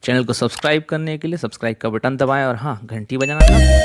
Channel को subscribe करने के लिए सब्सक्राइब का बटन दबाएं और हाँ, घंटी बजाना ना भूलें।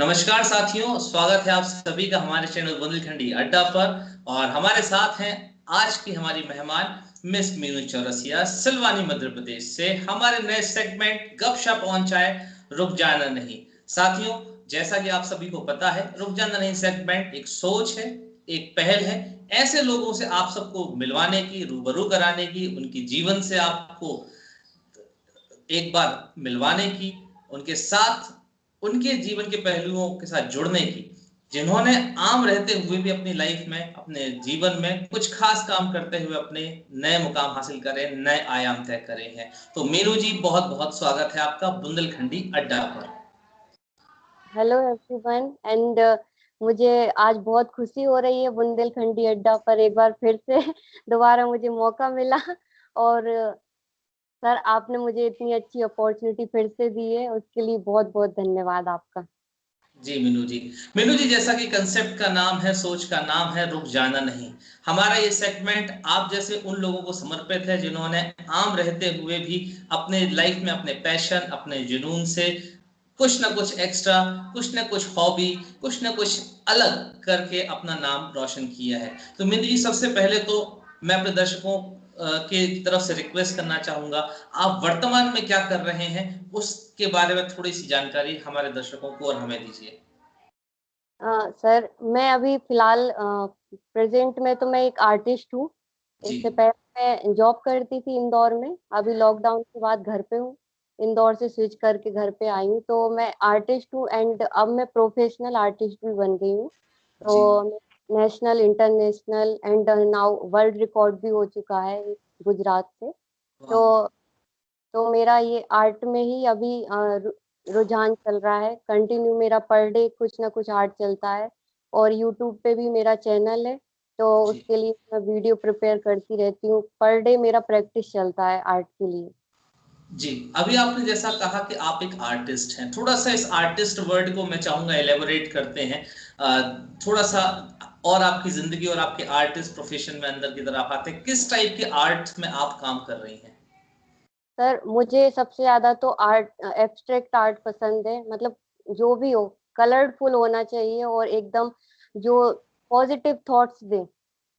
नमस्कार साथियों, स्वागत है आप सभी का हमारे चैनल बुंदेलखंडी अड्डा पर। और हमारे साथ हैं आज की हमारी मेहमान मिस मीनू चौरसिया, सिलवानी मध्य प्रदेश से। हमारे नए सेगमेंट गपशप ऑन चाय, रुक जाना नहीं। साथियों, जैसा कि आप सभी को पता है, रुक जाना नहीं सेगमेंट एक सोच है, एक पहल है ऐसे लोगों से आप सबको मिलवाने की, रूबरू कराने की, उनकी जीवन से आपको एक बार मिलवाने की, उनके साथ उनके जीवन के पहलुओं के साथ जुड़ने की, जिन्होंने आम रहते हुए भी अपनी लाइफ में, अपने जीवन में कुछ खास काम करते हुए अपने नए मुकाम हासिल करे, नए आयाम तय करे हैं। तो मीनू जी, बहुत बहुत स्वागत है आपका बुंदेलखंडी अड्डा पर। हेलो एवरीवन एंड मुझे आज बहुत खुशी हो रही है बुंदेलखंडी अड्डा पर एक बार फिर से दोबारा मुझे मौका मिला। और सर, आपने मुझे इतनी अच्छी अपॉर्चुनिटी फिर से दी है, उसके लिए बहुत बहुत धन्यवाद आपका। जी मीनू जी, मीनू जी, जैसा कि कंसेप्ट का नाम है, सोच का नाम है रुक जाना नहीं। हमारा ये सेगमेंट आप जैसे उन लोगों को समर्पित है जिन्होंने आम रहते हुए भी अपने लाइफ में अपने पैशन, अपने जुनून से कुछ ना कुछ एक्स्ट्रा, कुछ ना कुछ हॉबी, कुछ ना कुछ अलग करके अपना नाम रोशन किया है। तो मीनू जी, सबसे पहले तो मैं अपने दर्शकों के तरफ से रिक्वेस्ट करना चाहूंगा, आप वर्तमान में क्या कर रहे हैं उसके बारे में थोड़ी सी जानकारी हमारे दर्शकों को और हमें दीजिए। सर, मैं अभी फिलहाल प्रेजेंट में तो मैं एक आर्टिस्ट हूँ। जी इससे पहले मैं जॉब करती थी इंदौर में। अभी लॉकडाउन के बाद घर पे हूँ। इंदौर से स्विच करके घर पे आई हूँ, तो मैं आर्टिस्ट हूँ एंड अब मैं प्रोफेशनल आर्टिस्ट भी बन गई हूँ। जी तो national, international and now world record भी हो चुका है गुजरात से। वाह। तो मेरा ये आर्ट में ही अभी रुझान चल रहा है। कंटिन्यू मेरा पर डे कुछ ना कुछ आर्ट चलता है। और यूट्यूब पे भी मेरा चैनल है, तो जी उसके लिए मैं वीडियो प्रिपेयर करती रहती हूँ। पर डे मेरा प्रैक्टिस चलता है आर्ट के लिए। जी, अभी आपने जैसा कहा कि आप एक आर्टिस्ट हैं, थोड़ा सा इस आर्टिस्ट वर्ड को मैं चाहूंगा एलेबोरेट करते हैं थोड़ा सा, और आपकी जिंदगी और आपके आर्टिस्ट प्रोफेशन में अंदर की तरफ आते हैं, किस टाइप के आर्ट में आप काम कर रही हैं? सर, मुझे सबसे ज्यादा तो आर्ट, एब्स्ट्रैक्ट आर्ट पसंद है। मतलब जो भी हो, कलरफुल होना चाहिए और एकदम जो पॉजिटिव थॉट्स दे।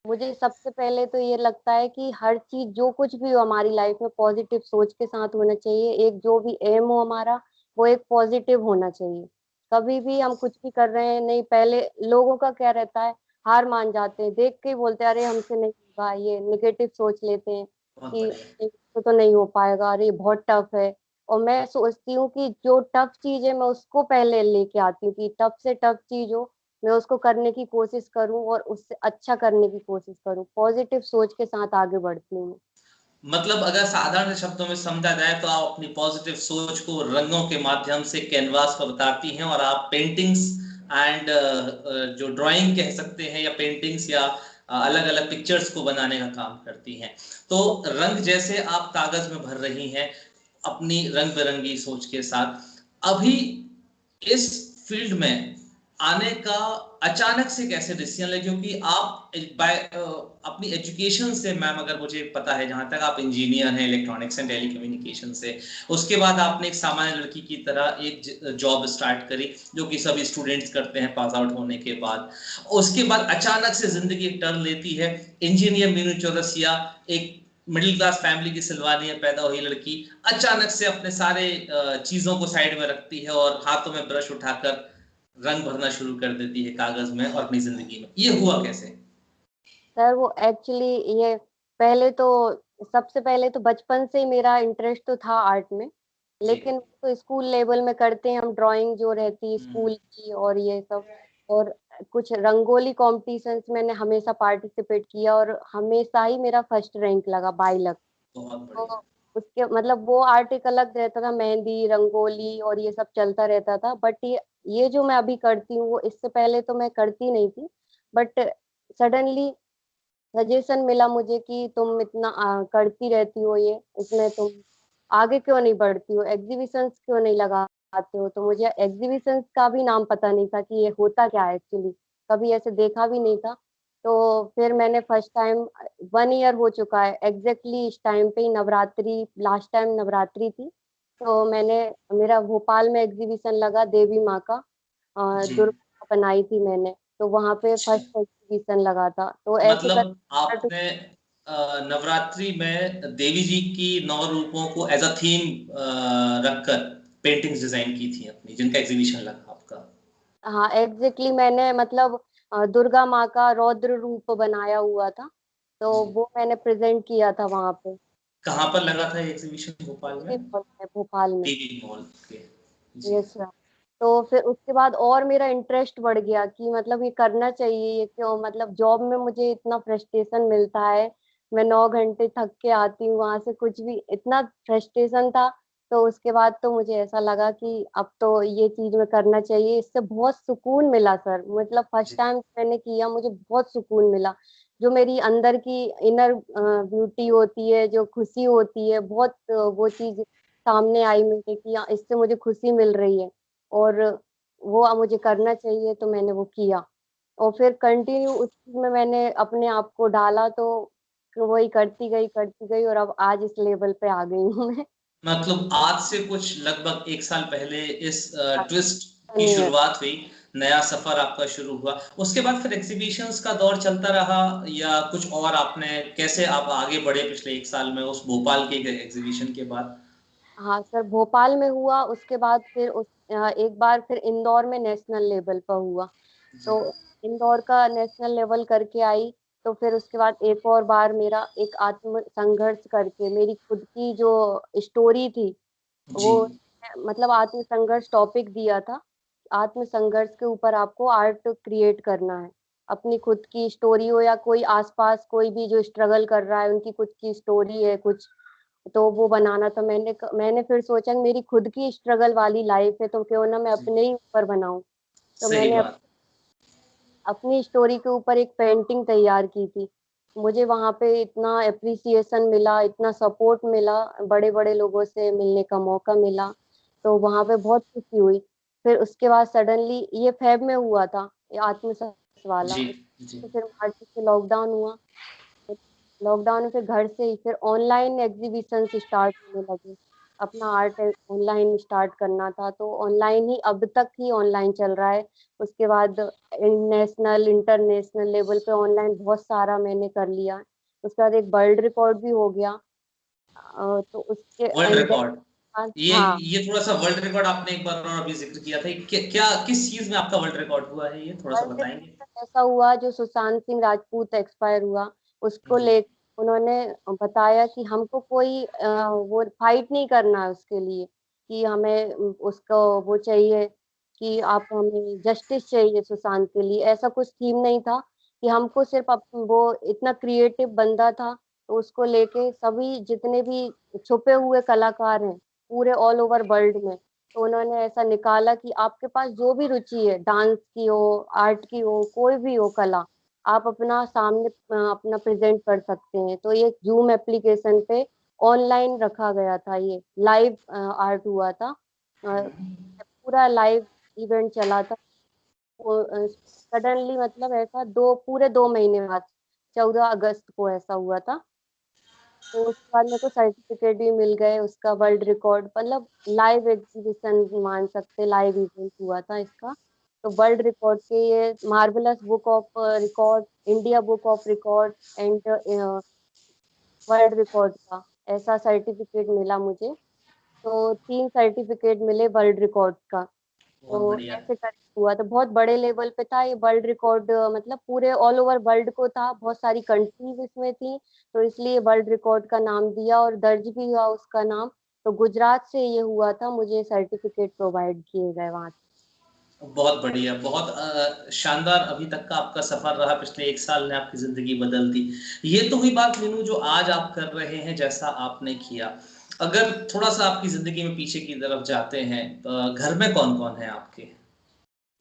मुझे सबसे पहले तो ये लगता है कि हर चीज, जो कुछ भी हो हमारी लाइफ में, पॉजिटिव सोच के साथ होना चाहिए। एक जो भी एम हो हमारा, वो एक पॉजिटिव होना चाहिए। कभी भी हम कुछ भी कर रहे हैं, नहीं, पहले लोगों का क्या रहता है, हार मान जाते हैं, देख के ही बोलते हैं अरे हमसे नहीं होगा, ये नेगेटिव सोच लेते हैं बहुत कि बढ़िया। तो नहीं हो पाएगा, अरे ये बहुत टफ है। और मैं सोचती हूँ कि जो टफ चीज है मैं उसको पहले लेके आती हूँ, कि टफ से टफ चीज हो, मैं उसको करने की कोशिश करूं और उससे अच्छा करने की कोशिश करूं। पॉजिटिव सोच के साथ आगे बढ़ती हूँ। मतलब अगर साधारण शब्दों में समझा जाए तो आप अपनी पॉजिटिव सोच को रंगों के माध्यम से कैनवास पर उतारती हैं, और आप पेंटिंग्स एंड जो ड्राइंग कह सकते हैं, या पेंटिंग्स, या अलग अलग पिक्चर्स को बनाने का काम करती हैं। तो रंग जैसे आप कागज में भर रही हैं अपनी रंग बिरंगी सोच के साथ, अभी इस फील्ड में आने का अचानक से कैसे डिसीजन ले? क्योंकि आप अपनी एजुकेशन से, मैम, अगर मुझे पता है जहां तक, आप इंजीनियर हैं इलेक्ट्रॉनिक्स एंड टेलीकम्युनिकेशन से। उसके बाद आपने एक सामान्य लड़की की तरह एक जॉब स्टार्ट करी, जो कि सभी स्टूडेंट्स करते हैं पास आउट होने के बाद। उसके बाद अचानक से जिंदगी एक टर्न लेती है। इंजीनियर मीनू चौरसिया, एक मिडिल क्लास फैमिली की सिलवानी में पैदा हुई लड़की, अचानक से अपने सारे चीजों को साइड में रखती है और हाथों में ब्रश उठाकर रंग भरना शुरू कर देती है कागज में और अपनी जिंदगी में। ये हुआ कैसे? सर, वो एक्चुअली ये पहले तो सबसे पहले तो बचपन से ही मेरा इंटरेस्ट तो था आर्ट में। जी। लेकिन तो स्कूल लेवल में करते हैं हम, ड्राइंग जो रहती है हम्म। स्कूल की और ये सब। और कुछ रंगोली कॉम्पिटिशन्स मैंने हमेशा पार्टिसिपेट किया और हमेशा ही मेरा फर्स्ट रैंक लगा, बाई लक। बहुत बढ़िया। तो उसके मतलब वो आर्ट एक अलग रहता था, मेहंदी, रंगोली और ये सब चलता रहता था। बट ये जो मैं अभी करती हूँ, वो इससे पहले तो मैं करती नहीं थी। बट सडनली सजेशन मिला मुझे कि तुम इतना करती रहती हो ये, इसमें तुम आगे क्यों नहीं बढ़ती हो, एग्जीबिशंस क्यों नहीं लगाते हो। तो मुझे एग्जीबिशंस का भी नाम पता नहीं था कि ये होता क्या है एक्चुअली, कभी ऐसे देखा भी नहीं था। तो फिर मैंने फर्स्ट टाइम 1 ईयर हो चुका है एग्जैक्टली इस टाइम पे ही नवरात्रि, लास्ट टाइम नवरात्रि थी। तो मेरा भोपाल में एग्जीबिशन लगा देवी माँ का, जी। दुर्गा बनाई थी मैंने, तो वहां पे अच्छा। फर्स्ट एग्जीबिशन लगा था। तो ऐसे कर मतलब आपने नवरात्रि में देवी जी की 9 रूपों को एज अ थीम रखकर पेंटिंग्स डिजाइन की थी अपनी, जिनका एग्जीबिशन लगा आपका। हाँ एग्जैक्टली मैंने मतलब दुर्गा माँ का रौद्र रूप बनाया हुआ था, तो जी। वो मैंने प्रेजेंट किया था वहां पे। कहाँ पर लगा था ये एग्जीबिशन, भोपाल में? भोपाल में। टीवी मॉल के। जी। Yes sir. तो फिर उसके बाद और मेरा इंटरेस्ट बढ़ गया कि मतलब ये करना चाहिए, ये क्यों, मतलब जॉब में मुझे इतना फ्रस्ट्रेशन मिलता है, मैं 9 घंटे थक के आती हूँ वहां से, कुछ भी इतना फ्रस्ट्रेशन था। तो उसके बाद तो मुझे ऐसा लगा कि अब तो ये चीज में करना चाहिए, इससे बहुत सुकून मिला सर, मतलब फर्स्ट जी। टाइम मैंने किया, मुझे बहुत सुकून मिला। जो मेरी अंदर की इनर ब्यूटी होती है, जो खुशी होती है, बहुत वो चीज सामने आई मेरे कि हाँ, इससे मुझे खुशी मिल रही है और वो अब मुझे करना चाहिए, तो मैंने वो किया। और फिर कंटिन्यू उस चीज में मैंने अपने आप को डाला, तो वही करती गई और अब आज इस लेवल पे आ गई हूँ मैं। मतलब आज से कुछ लगभग 1 साल पहले इस ट्विस्ट की 10 ईयर। शुरुआत हुई, नया सफर आपका शुरू हुआ। उसके बाद फिर एग्जीबिशंस का दौर चलता रहा, या कुछ और आपने, कैसे आप आगे बढ़े पिछले 1 साल में उस भोपाल के एग्जीबिशन के बाद? हाँ सर, भोपाल में हुआ, उसके बाद फिर एक बार फिर इंदौर में नेशनल लेवल पर हुआ। जी। तो इंदौर का नेशनल लेवल करके आई। तो फिर उसके बाद एक और बार मेरा एक आत्म संघर्ष करके मेरी खुद की जो स्टोरी थी जी। वो, मतलब आत्म संघर्ष टॉपिक दिया था। आत्म संघर्ष के ऊपर आपको आर्ट क्रिएट करना है, अपनी खुद की स्टोरी हो या कोई आसपास कोई भी जो स्ट्रगल कर रहा है उनकी खुद की स्टोरी है कुछ, तो वो बनाना था। मैंने फिर सोचा कि मेरी खुद की स्ट्रगल वाली लाइफ है, तो क्यों ना मैं जी। अपने ही ऊपर बनाऊं। तो सही मैंने बात। अपनी स्टोरी के ऊपर एक पेंटिंग तैयार की थी। मुझे वहां पे इतना अप्रिसिएशन मिला, इतना सपोर्ट मिला, बड़े बड़े लोगों से मिलने का मौका मिला, तो वहां पे बहुत खुशी हुई। फिर उसके बाद सडनली ये फेब में हुआ था, ये आत्मसात वाला, जी। जी। तो फिर मार्च से लॉकडाउन हुआ। लॉकडाउन में फिर घर से ही फिर ऑनलाइन एग्जीबिशन स्टार्ट होने लगे। अपना आर्ट ऑनलाइन स्टार्ट करना था, तो ऑनलाइन ही अब तक ही ऑनलाइन चल रहा है। उसके बाद नेशनल इंटरनेशनल लेवल पे ऑनलाइन बहुत सारा मैंने कर लिया। उसके बाद एक वर्ल्ड रिकॉर्ड भी हो गया। तो उसके वर्ल्ड एंड रिकॉर्ड? ये हाँ, ये थोड़ा सा वर्ल्ड रिकॉर्ड आपने एक बार और अभी जिक्र किया था, क्या किस चीज में आपका वर्ल्ड रिकॉर्ड हुआ है, ये थोड़ा सा वर्ल्ड बताएंगे? रिकॉर्ड ऐसा हुआ, जो सुशांत सिंह राजपूत एक्सपायर हुआ उसको जी। ले, उन्होंने बताया कि हमको कोई वो फाइट नहीं करना है उसके लिए, कि हमें उसको वो चाहिए कि आप हमें जस्टिस चाहिए सुशांत के लिए, ऐसा कुछ थीम नहीं था कि हमको सिर्फ वो इतना क्रिएटिव बंदा था, तो उसको लेके सभी जितने भी छुपे हुए कलाकार हैं पूरे ऑल ओवर वर्ल्ड में, तो उन्होंने ऐसा निकाला कि आपके पास जो भी रुचि है, डांस की हो, आर्ट की हो, कोई भी हो कला, आप अपना सामने अपना प्रेजेंट कर सकते हैं। तो ये जूम एप्लीकेशन पे ऑनलाइन रखा गया था, ये लाइव आर्ट हुआ था। पूरा लाइव इवेंट चला था। सडनली मतलब ऐसा पूरे 2 महीने बाद 14 अगस्त को ऐसा हुआ था। तो उसके बाद मेरे को सर्टिफिकेट भी मिल गए, उसका वर्ल्ड रिकॉर्ड, मतलब लाइव एग्जीबिशन मान सकते, लाइव इवेंट हुआ था इसका। तो वर्ल्ड रिकॉर्ड के ये marvellous book of record, India book of record and world record का ऐसा सर्टिफिकेट मिला मुझे। तो 3 सर्टिफिकेट मिले वर्ल्ड रिकॉर्ड का। बहुत तो बढ़िया। ऐसे करके हुआ, तो बहुत बड़े लेवल पे था ये वर्ल्ड रिकॉर्ड, मतलब पूरे ऑल ओवर वर्ल्ड को था, बहुत सारी कंट्रीज इसमें थी, तो इसलिए वर्ल्ड रिकॉर्ड का नाम दिया और दर्ज भी हुआ उसका नाम। तो गुजरात से ये हुआ था, मुझे सर्टिफिकेट प्रोवाइड किए गए वहां से। बहुत बढ़िया, बहुत शानदार अभी तक का आपका सफर रहा, पिछले 1 साल ने आपकी जिंदगी बदल दी। ये तो हुई बात मीनू, जो आज आप कर रहे हैं, जैसा आपने किया। अगर थोड़ा सा आपकी जिंदगी में पीछे की तरफ जाते हैं, तो घर में कौन कौन है आपके?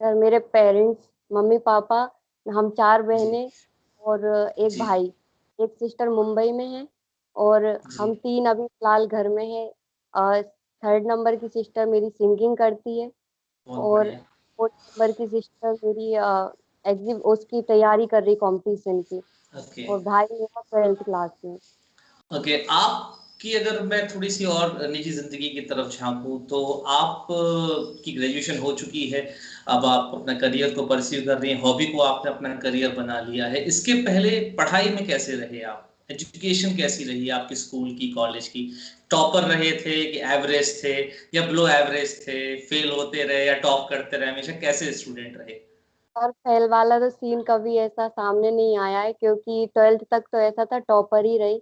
सर मेरे पेरेंट्स, मम्मी पापा, हम 4 बहनें जी। और एक जी। भाई, एक सिस्टर मुंबई में है, और जी। हम 3 अभी फिलहाल घर में है। थर्ड नंबर की सिस्टर मेरी सिंगिंग करती है, बहुत और बढ़िया। 4th नंबर की सिस्टर मेरी उसकी तैयारी कर रही कंपटीशन की, ओके और भाई मेरा 12th क्लास में। ओके। आपकी अगर मैं थोड़ी सी और निजी जिंदगी की तरफ झांकूं तो आप की ग्रेजुएशन हो चुकी है, अब आप अपना करियर को परस्यू कर रही हैं, हॉबी को आपने अपना करियर बना लिया है। इसके पहले पढ़ाई में कैसे रहे आप? एजुकेशन कैसी रही आपकी, स्कूल की, कॉलेज की? टॉपर रहे थे कि एवरेज थे या बिलो एवरेज थे, फेल होते रहे या टॉप करते रहे, हमेशा कैसे स्टूडेंट रहे? और फेल वाला तो सीन कभी ऐसा सामने नहीं आया है, क्योंकि 12th तक तो ऐसा था टॉपर ही रही।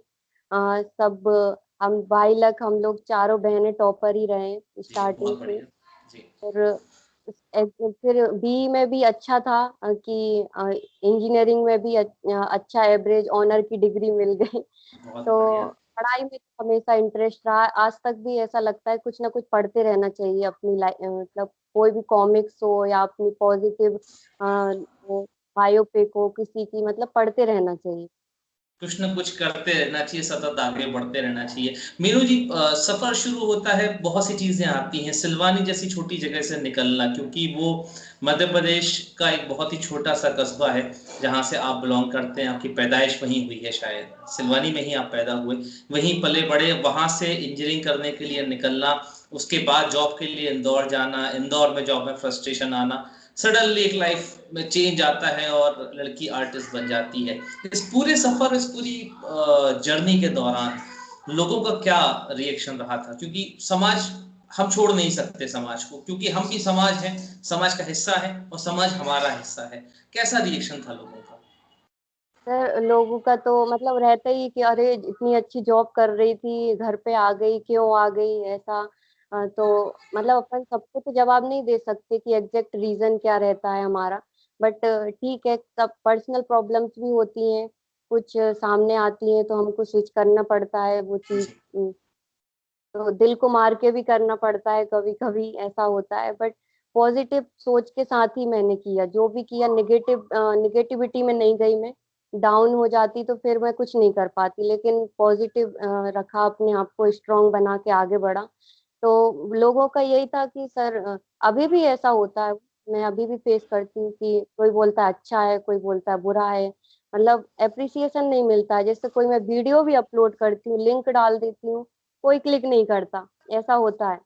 सब हम भाई लग हम लोग चारों बहनें टॉपर ही रहे जी स्टार्टिंग बहुत से। बढ़िया। जी और फिर बी में भी अच्छा था, कि इंजीनियरिंग में भी अच्छा एवरेज ऑनर की डिग्री मिल गई। बहुत तो बढ़िया। पढ़ाई में तो हमेशा इंटरेस्ट रहा, आज तक भी ऐसा लगता है कुछ ना कुछ पढ़ते रहना चाहिए अपनी लाइफ, मतलब कोई भी कॉमिक्स हो या अपनी पॉजिटिव बायोपिक हो किसी की, मतलब पढ़ते रहना चाहिए। कुछ ना कुछ करते रहना चाहिए, सतत आगे बढ़ते रहना चाहिए। मीनू जी, सफर शुरू होता है, बहुत सी चीजें आती हैं, सिलवानी जैसी छोटी जगह से निकलना, क्योंकि वो मध्य प्रदेश का एक बहुत ही छोटा सा कस्बा है जहां से आप बिलोंग करते हैं, आपकी पैदाइश वहीं हुई है, शायद सिलवानी में ही आप पैदा हुए, वहीं पले बड़े, वहां से इंजीनियरिंग करने के लिए निकलना, उसके बाद जॉब के लिए इंदौर जाना, इंदौर में जॉब में फ्रस्ट्रेशन आना, सडनली एक लाइफ में चेंज आता है और लड़की आर्टिस्ट बन जाती है। इस पूरे सफर, इस पूरी जर्नी के दौरान लोगों का क्या रिएक्शन रहा था? क्योंकि समाज, हम छोड़ नहीं सकते समाज को, क्योंकि हम भी समाज हैं, समाज का हिस्सा है और समाज हमारा हिस्सा है। कैसा रिएक्शन था लोगों का? सर लोगों का तो मतलब रहता ही कि अरे इतनी अच्छी जॉब कर रही थी, घर पे आ गई, क्यों आ गई ऐसा। तो मतलब अपन सबको तो जवाब नहीं दे सकते कि एग्जैक्ट रीजन क्या रहता है हमारा। बट ठीक है, सब पर्सनल प्रॉब्लम्स भी होती हैं, कुछ सामने आती हैं तो हमको स्विच करना पड़ता है वो चीज। जी तो दिल को मार के भी करना पड़ता है, कभी कभी ऐसा होता है। बट पॉजिटिव सोच के साथ ही मैंने किया, जो भी किया निगेटिविटी में नहीं गई मैं। डाउन हो जाती तो फिर मैं कुछ नहीं कर पाती, लेकिन पॉजिटिव रखा, अपने आप को स्ट्रांग बना के आगे बढ़ा। तो लोगों का यही था कि सर अभी भी ऐसा होता है, मैं अभी भी फेस करती हूँ कि कोई बोलता है अच्छा है, कोई बोलता है बुरा है, मतलब अप्रिसिएशन नहीं मिलता है। जैसे कोई मैं वीडियो भी अपलोड करती हूँ, लिंक डाल देती हूँ, कोई क्लिक नहीं करता, ऐसा होता है।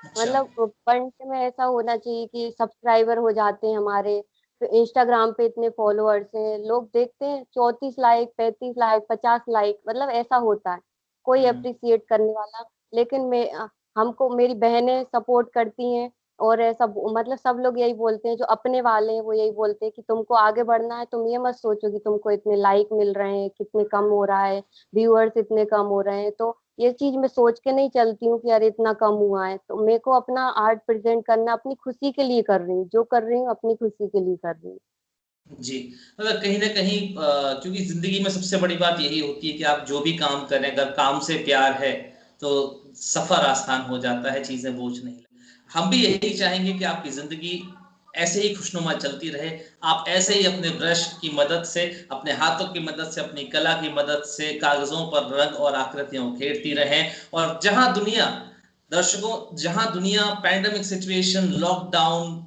अच्छा। मतलब पंच में ऐसा होना चाहिए कि सब्सक्राइबर हो जाते हैं हमारे, तो इंस्टाग्राम पे इतने फॉलोअर्स हैं, लोग देखते हैं 34 लाइक, 35 लाइक, 50 लाइक, मतलब ऐसा होता है, कोई हम्म। अप्रिसिएट करने वाला। लेकिन हमको मेरी बहनें सपोर्ट करती हैं, और ऐसा मतलब सब लोग यही बोलते हैं, जो अपने वाले हैं वो यही बोलते हैं कि तुमको आगे बढ़ना है, तुम ये मत सोचो कि तुमको इतने लाइक मिल रहे हैं, कितने कम हो रहा है, व्यूअर्स इतने कम हो रहे हैं। तो ये चीज मैं सोच के नहीं चलती हूँ कि अरे इतना कम हुआ है। तो मेरे को अपना आर्ट प्रेजेंट करना अपनी खुशी के लिए कर रही हूँ, जो कर रही हूँ अपनी खुशी के लिए कर रही हूँ। जी, मतलब कहीं न कहीं क्योंकि ज़िंदगी में सबसे बड़ी बात यही होती है कि आप जो भी काम करें, अगर काम से प्यार है, तो सफ़र आसान हो जाता है, चीज़ें बोझ नहीं लगती। हम भी यही चाहेंगे कि आपकी ज़िंदगी ऐसे ही खुशनुमा चलती रहे, आप ऐसे ही अपने ब्रश की मदद से, अपने हाथों की मदद से, अपनी कला की मदद से कागज़ों पर रंग और आकृतियाँ उकेरती रहें, और जहाँ दुनिया, दर्शकों, जहाँ दुनिया पैंडेमिक सिचुएशन, लॉकडाउन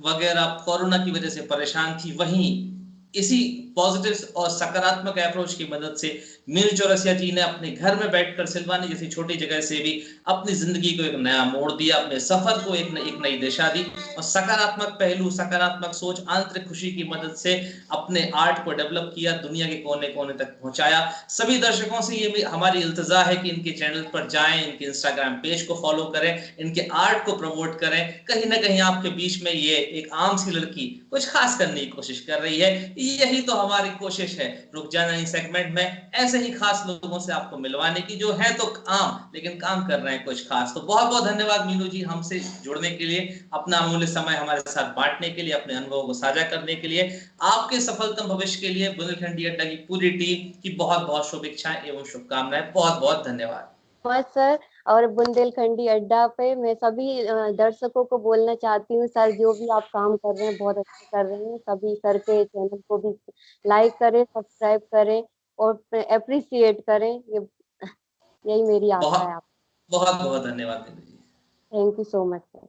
वगैरह कोरोना की वजह से परेशान थी, वहीं इसी पॉजिटिव और सकारात्मक अप्रोच की मदद से मीनू चौरसिया जी ने अपने घर में बैठकर सिलवानी जैसी छोटी जगह से भी अपनी जिंदगी को एक नया मोड़ दिया, अपने सफर को एक नई दिशा दी, और सकारात्मक पहलू, सकारात्मक सोच, आंतरिक खुशी की मदद से अपने आर्ट को डेवलप किया, दुनिया के कोने कोने तक पहुंचाया। सभी दर्शकों से ये हमारी इल्तजा है कि इनके चैनल पर जाएं, इनके इंस्टाग्राम पेज को फॉलो करें, इनके आर्ट को प्रमोट करें। कहीं ना कहीं आपके बीच में ये एक आम सी लड़की कुछ खास करने की कोशिश कर रही है, यही तो हमारी कोशिश है रुक जाना इस सेगमेंट में, ऐसे ही खास लोगों से आपको मिलवाने की, जो है तो आम लेकिन काम कर रहे हैं कुछ खास। तो बहुत बहुत धन्यवाद मीनू जी, हमसे जुड़ने के लिए, अपना अमूल्य समय हमारे साथ बांटने के लिए, अपने अनुभवों को साझा करने के लिए। आपके सफलतम भविष्य के लिए बुंदेलखंडी अड्डा की पूरी टीम की बहुत बहुत शुभेच्छाएं एवं शुभकामनाएं। बहुत बहुत धन्यवाद। बस सर, और बुंदेलखंडी अड्डा पे मैं सभी दर्शकों को बोलना चाहती हूँ, सर जो भी आप काम कर रहे हैं बहुत अच्छा कर रहे हैं, सभी सर के चैनल को भी लाइक करें, सब्सक्राइब करें और अप्रिसिएट करें। ये यही मेरी आशा बहुत है आप। बहुत बहुत धन्यवाद Meenu ji. Thank you so much sir.